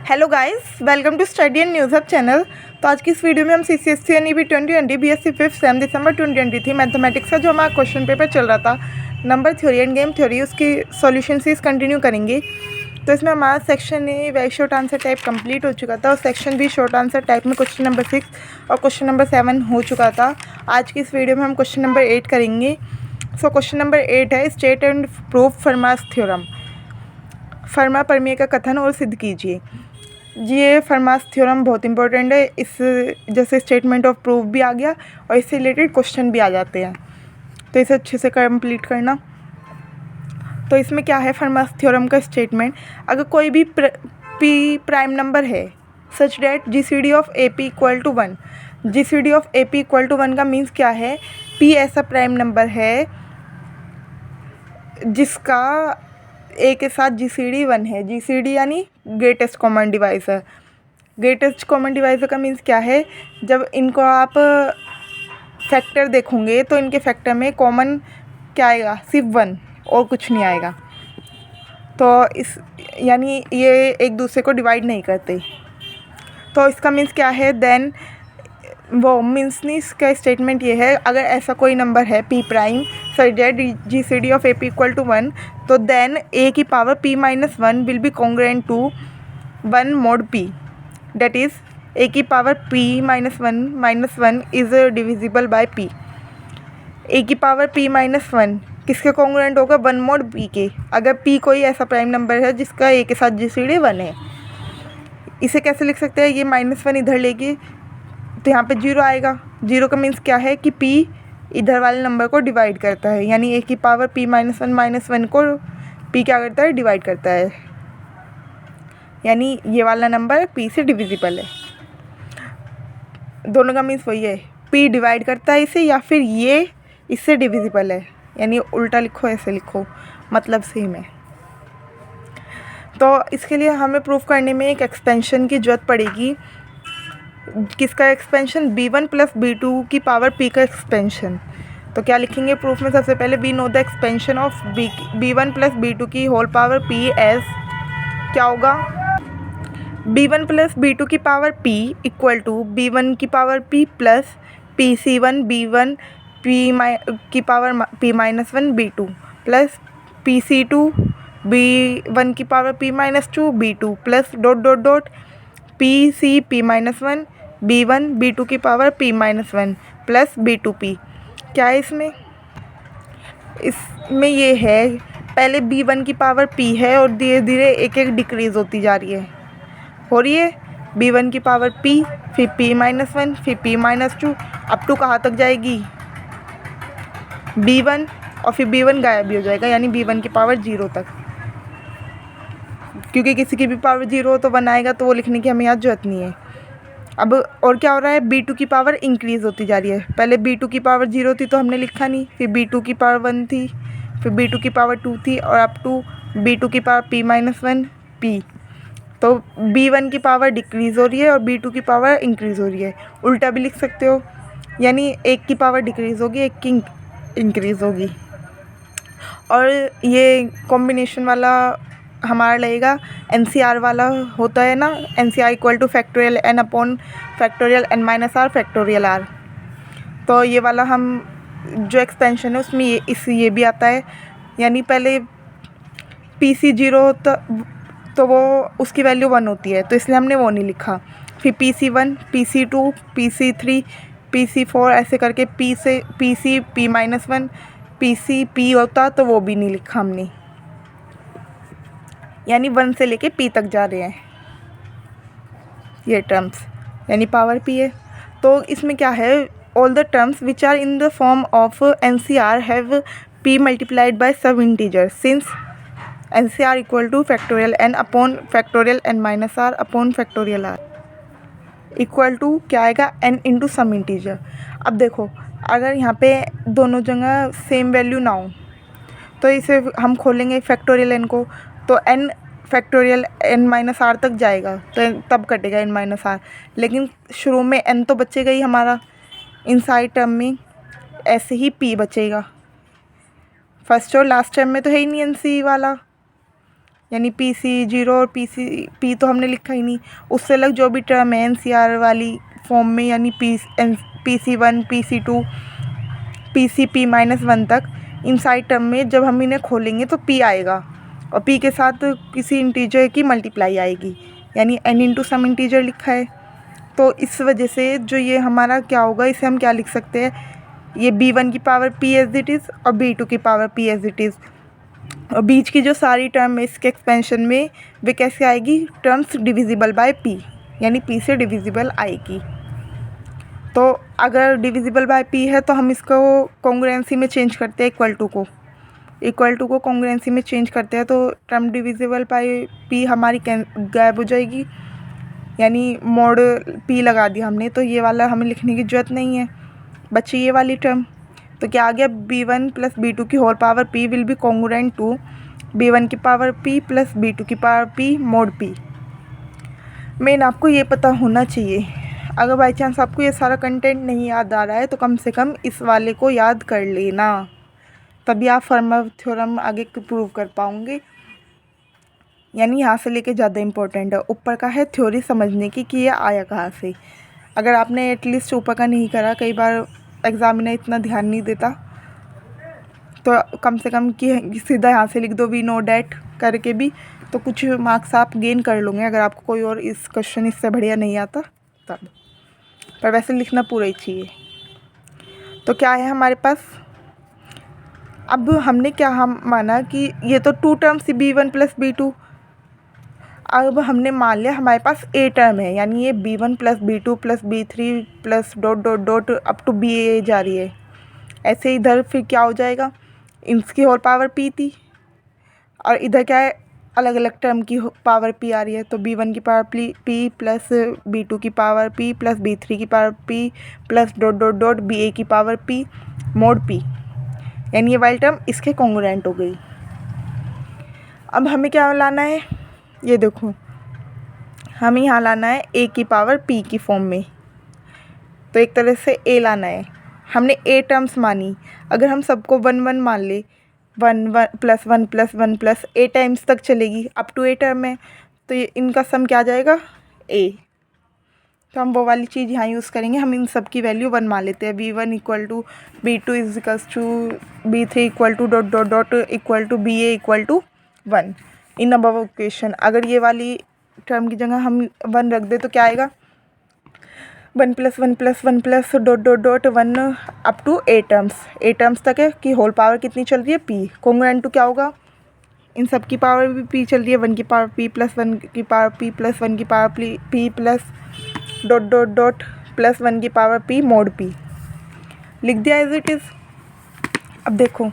Hello guys, welcome to study and news hub channel. तो आज की इस वीडियो में हम CCSE एंड EB 2020 BSc 5th सेम दिसंबर 2023 मैथमेटिक्स का जो हमारा क्वेश्चन पेपर चल रहा था, number theory and game theory, उसकी सॉल्यूशन सीरीज कंटिन्यू करेंगे। तो इसमें हमारा section A very short answer type complete हो चुका था और section B short answer type में क्वेश्चन नंबर 6 और क्वेश्चन नंबर 7 हो चुका था। आज की इस वीडियो में हम क्वेश्चन नंबर 8 करेंगे। सो क्वेश्चन नंबर 8 है, स्टेट एंड प्रूव फर्मास थ्योरम। फर्मा प्रमेय का कथन और सिद्ध कीजिए। ये फर्मास थ्योरम बहुत इंपॉर्टेंट है। इस जैसे स्टेटमेंट ऑफ प्रूफ भी आ गया और इससे रिलेटेड क्वेश्चन भी आ जाते हैं, तो इसे अच्छे से कंप्लीट करना। तो इसमें क्या है, फर्मास थ्योरम का स्टेटमेंट, अगर कोई भी पी प्राइम नंबर है such that GCD of AP equal to 1, GCD of AP equal to 1 का मीन्स क्या है, P ऐसा प्राइम नंबर है जिसका ए के साथ GCD 1 है। GCD यानी greatest common divisor. Greatest common divisor का मीन्स क्या है, जब इनको आप फैक्टर देखोगे तो इनके फैक्टर में कॉमन क्या आएगा, सिर्फ 1 और कुछ नहीं आएगा। तो इस यानी ये एक दूसरे को डिवाइड नहीं करते। तो इसका मीन्स क्या है, देन वो मीन्स नहीं, इसका स्टेटमेंट ये है, अगर ऐसा कोई नंबर है P prime such that GCD of AP equal to 1, तो देन A की power P-1 will be congruent to 1 mod P, that is A की power P-1 is divisible by P। A की पावर P-1 किसके congruent होगा, 1 mod P के। अगर P कोई ऐसा प्राइम नंबर है जिसका A के साथ GCD 1 है। इसे कैसे लिख सकते हैं, ये -1 इधर लेके तो यहाँ पे 0 आएगा। 0 का मीन्स क्या है कि P इधर वाले नंबर को डिवाइड करता है, यानी A की पावर P-1 को P क्या करता है, डिवाइड करता है, यानी ये वाला नंबर P से डिविजिबल है। दोनों का मीन्स वही है, P डिवाइड करता है इसे या फिर ये इससे डिविजिबल है, यानी उल्टा लिखो ऐसे लिखो, मतलब सेम है। तो इसके लिए हमें प्रूफ करने में एक एक्सपेंशन की ज़रूरत पड़ेगी। किसका एक्सपेंशन, B1 प्लस B2 की पावर P का एक्सपेंशन। तो क्या लिखेंगे प्रूफ में, सबसे पहले we know the expansion of B1 plus B2 की होल पावर P एज क्या होगा, B1 प्लस B2 की power P equal to B1 की power P plus PC1 B1 की power P-1 B2 plus PC2 B1 की power P-2 B2 plus dot dot dot PC P-1 B1 B2 की power P-1 plus B2P। क्या है इसमें ये है, पहले B1 की पावर P है और धीरे धीरे एक एक डिक्रीज़ होती जा रही है B1 की पावर P, फिर P-1, फिर P-2, अप टू कहाँ तक जाएगी, B1, और फिर B1 गायब भी हो जाएगा, यानी B1 की पावर 0 तक। क्योंकि किसी की भी पावर 0 हो तो 1 आएगा, तो वो लिखने की हमें यहाँ जरूरत नहीं है। अब और क्या हो रहा है, B2 की पावर इंक्रीज़ होती जा रही है। पहले B2 की पावर 0 थी तो हमने लिखा नहीं, फिर B2 की पावर 1 थी, फिर B2 की पावर 2 थी और अप टू B2 की पावर P-1 P। तो B1 की पावर डिक्रीज़ हो रही है और B2 की पावर इंक्रीज़ हो रही है। उल्टा भी लिख सकते हो, यानी एक की पावर डिक्रीज़ होगी, एक की इंक्रीज़ होगी। और ये कॉम्बिनेशन वाला हमारा लगेगा NCR वाला होता है ना, NCR equal to factorial N upon factorial N-R factorial R। तो ये वाला हम जो एक्सपेंशन है उसमें ये भी आता है, यानी पहले PC 0 होता तो वो उसकी वैल्यू 1 होती है, तो इसलिए हमने वो नहीं लिखा। फिर PC1 PC2 PC3 PC4 ऐसे करके PC P-1 PC होता तो वो भी नहीं लिखा हमने, यानी 1 से लेके P तक जा रहे हैं ये टर्म्स, यानी पावर P है। तो इसमें क्या है, all the terms which are in the form of NCR have P multiplied by sub integer since NCR equal to factorial N upon factorial N-R upon factorial R equal to क्या आएगा, N into some integer. अब देखो, अगर यहाँ पे दोनों जगह same value ना हो तो इसे हम खोलेंगे फैक्टोरियल N को, तो N फैक्टोरियल N-R तक जाएगा, तो तब कटेगा N-R, लेकिन शुरू में N तो बचेगा ही हमारा, इन सारी टर्म में ऐसे ही P बचेगा। फर्स्ट और लास्ट टर्म में तो है ही नहीं NC वाला, यानी PC0 और P तो हमने लिखा ही नहीं, उससे अलग जो भी टर्म है NCR वाली फॉर्म में, यानी PC1 PC2 PC P-1 तक, इन सारी टर्म में जब हम इन्हें खोलेंगे तो P आएगा और P के साथ किसी इंटीजर की मल्टीप्लाई आएगी, यानी n इंटू सम इंटीजर लिखा है। तो इस वजह से जो ये हमारा क्या होगा, इसे हम क्या लिख सकते हैं, ये B1 की power P as it is और B2 की power P as it is, और बीच की जो सारी टर्म है इसके एक्सपेंशन में वे कैसे आएगी, टर्म्स डिविजिबल बाय P, यानी P से डिविजिबल आएगी। तो अगर डिविजिबल बाय P है तो हम इसको कॉन्ग्रुएंसी में चेंज करते हैं, इक्वल टू को कॉन्ग्रुएंसी में चेंज करते हैं, तो टर्म डिविजिबल बाय P हमारी गायब हो जाएगी, यानी मोड P लगा दिया हमने, तो ये वाला हमें लिखने की ज़रूरत नहीं है, बची ये वाली टर्म। तो क्या आ गया, B1 प्लस B2 की whole power P will be congruent to B1 की पावर P प्लस B2 की पावर P मोड P। मेन आपको ये पता होना चाहिए। अगर बाई चांस आपको ये सारा कंटेंट नहीं याद आ रहा है तो कम से कम इस वाले को याद कर लेना, तभी आप फर्मा थ्योरम आगे प्रूव कर पाओगे। यानी यहाँ से लेके ज़्यादा इम्पोर्टेंट है, ऊपर का है थ्योरी समझने की कि ये आया कहाँ से। अगर आपने एटलीस्ट ऊपर का नहीं करा, कई बार एग्जामिनर इतना ध्यान नहीं देता, तो कम से कम कि सीधा यहाँ से लिख दो वी नो डैट करके भी, तो कुछ मार्क्स आप गेन कर लोगे अगर आपको कोई और इस क्वेश्चन इससे बढ़िया नहीं आता तब। पर वैसे लिखना पूरा ही चाहिए। तो क्या है हमारे पास, अब हमने क्या हम माना कि ये तो to terms B1 plus B2, अब हमने मान लिया हमारे पास A टर्म है, यानी ये B1 plus B2 plus B3 plus dot dot dot up to BA जा रही है। ऐसे इधर फिर क्या हो जाएगा, इसकी होल पावर P थी और इधर क्या है, अलग अलग टर्म की पावर P आ रही है, तो B1 की पावर P प्लस B2 की पावर P प्लस B3 की power P plus dot dot dot BA की पावर P मोड P, यानी ये वाली टर्म इसके कॉन्ग्रुएंट हो गई। अब हमें क्या लाना है, ये देखो हमें यहाँ लाना है A की पावर P की फॉर्म में, तो एक तरह से A लाना है। हमने A टर्म्स मानी, अगर हम सबको 1 1 मान ले, 1 1 plus 1 plus 1 plus A times तक चलेगी अप टू A टर्म है, तो ये इनका सम क्या आ जाएगा A। तो हम वो वाली चीज़ यहाँ यूज़ करेंगे, हम इन सब की वैल्यू 1 मान लेते हैं, B1 equal to B2 is equals to B3 equal to dot dot dot equal to BA equal to 1 in above equation. अगर ये वाली टर्म की जगह हम 1 रख दे तो क्या आएगा, 1 plus 1 plus 1 plus dot dot dot 1 up to A terms तक है कि होल पावर कितनी चल रही है P, कॉन्ग्रुएंट टू क्या होगा, इन सब की पावर भी P चल रही है, 1 की पावर P प्लस 1 की पावर P प्लस 1 की power P plus dot dot dot plus 1 की पावर P मोड P, लिख दिया एज इट इज़। अब देखो,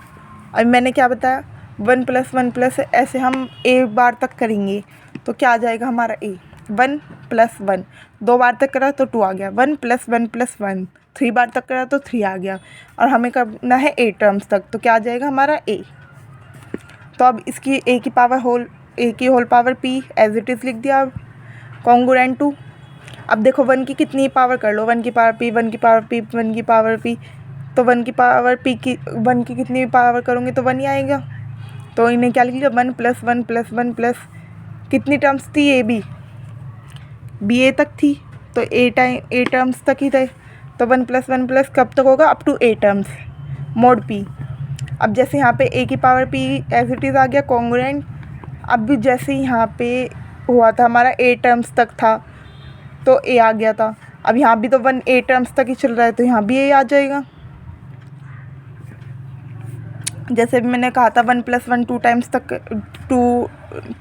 अब मैंने क्या बताया, 1 प्लस ऐसे हम A बार तक करेंगे तो क्या आ जाएगा हमारा A, 1 प्लस 1 2 बार तक करा तो 2 आ गया, 1 प्लस 1 प्लस 1 3 बार तक करा तो 3 आ गया, और हमें करना है A टर्म्स तक, तो क्या आ जाएगा हमारा A। तो अब इसकी A की whole power P as it is लिख दिया, अब कॉन्ग्रुएंट टू, अब देखो 1 की कितनी पावर कर लो, 1 की पावर P 1 की पावर P 1 की पावर P, तो 1 की पावर P की 1 की कितनी पावर करोगे तो 1 ही आएगा। तो इन्हें क्या लिख लिया, 1 प्लस 1 प्लस 1 प्लस कितनी टर्म्स थी BA तक थी, तो A टर्म्स तक ही थे, तो 1 प्लस 1 प्लस कब तक होगा, up to A terms mod P। अब जैसे यहाँ पे A की power P as it is आ गया कॉन्ग्रुएंट, अब भी जैसे यहाँ पे हुआ था हमारा A टर्म्स तक था तो A आ गया था, अब यहाँ भी तो 1 A टर्म्स तक ही चल रहा है तो यहाँ भी A आ जाएगा। जैसे भी मैंने कहा था 1 प्लस 1 2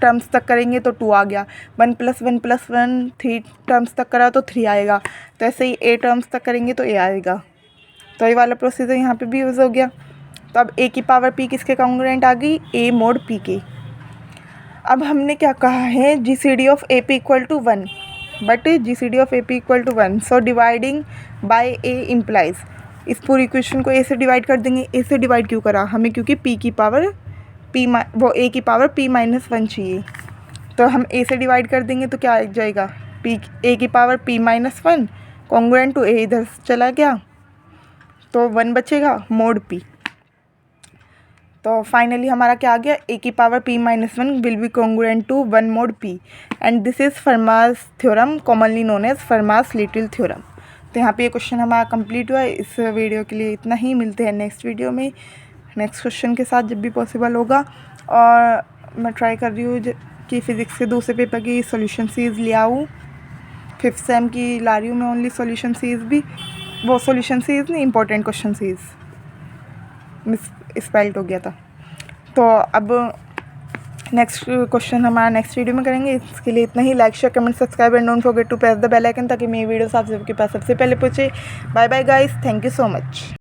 टर्म्स तक करेंगे तो 2 आ गया, 1 प्लस 1 प्लस 1 3 टर्म्स तक करा तो 3 आएगा, तो ऐसे ही A टर्म्स तक करेंगे तो A आएगा। तो ये वाला प्रोसीजर यहाँ पे भी यूज़ हो गया। तो अब A की पावर P किसके कॉन्ग्रुएंट आ गई, A मोड P के। अब हमने क्या कहा है, GCD of AP equal to 1, but GCD of AP equal to 1, so dividing by A implies, इस पूरी इक्वेशन को A से डिवाइड कर देंगे। A से डिवाइड क्यों करा हमें, क्योंकि A की पावर P माइनस 1 चाहिए, तो हम A से डिवाइड कर देंगे तो क्या आ जाएगा, A की power P minus 1 congruent to A इधर चला गया तो 1 बचेगा मोड P। तो फाइनली हमारा क्या आ गया, ए की power p minus 1 will be congruent to 1 mod p and this is Fermat's theorem commonly known as Fermat's little theorem. तो यहाँ पे ये क्वेश्चन हमारा कंप्लीट हुआ है। इस वीडियो के लिए इतना ही, मिलते हैं नेक्स्ट वीडियो में नेक्स्ट क्वेश्चन के साथ जब भी पॉसिबल होगा। और मैं ट्राई कर रही हूँ कि फ़िज़िक्स के दूसरे पेपर की सॉल्यूशन सीरीज़ ले आऊँ। 5th सेम की ला रही हूँ मैं ओनली सॉल्यूशन सीरीज़ भी, वो सॉल्यूशन सीरीज़ नहीं, important question series misspelled हो गया था। तो अब नेक्स्ट क्वेश्चन हमारा नेक्स्ट वीडियो में करेंगे। इसके लिए इतना ही। Like share comment subscribe and don't forget to press the bell icon ताकि मेरी वीडियोस आप सबके पास सबसे पहले पहुँचे। Bye bye guys, thank you so much.